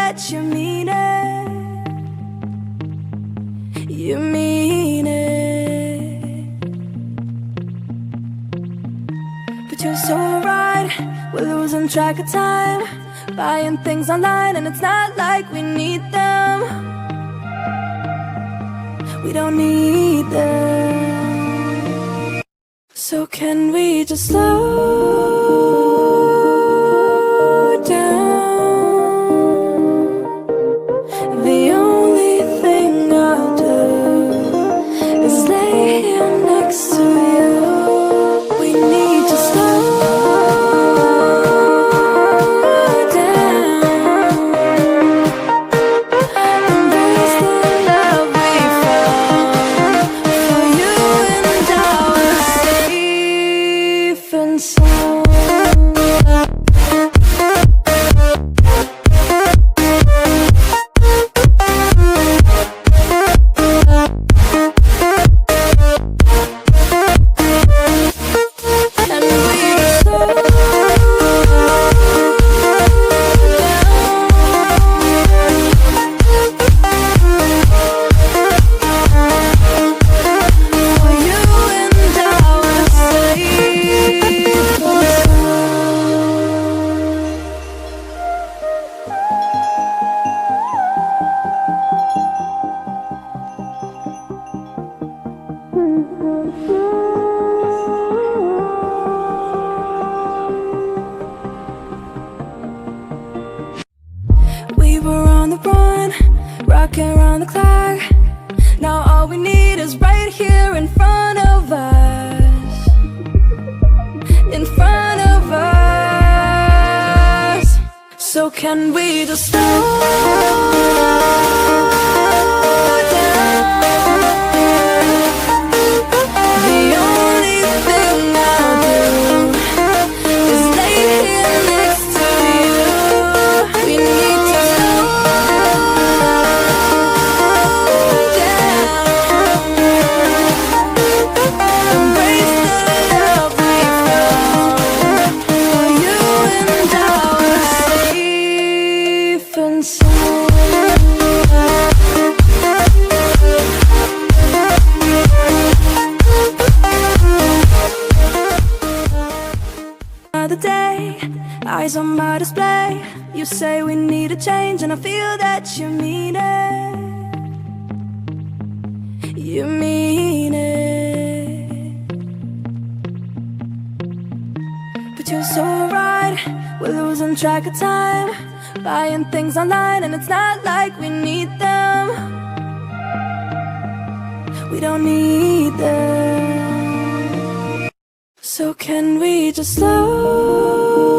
that you mean it. You mean it. But you're so right, we're losing track of time, buying things online and it's not like we need them. We don't need them. So can we just slow down? The only thing I'll do is lay here next to you. We need to slow down. Embrace the love we found. For you and I are safe and sound. We were on the run, rocking around the clock. Now all we need is right here in front of us. In front of us. So can we just slow down? The only thing I'll do is lay here next to you. We need to slow down. Embrace the love we found. For you and I are safe and sound. Another day, eyes on my display. You say we need a change and I feel that you mean it. You mean it. But you're so right, we're losing track of time, buying things online and it's not like we need them. We don't need them. So can we just slow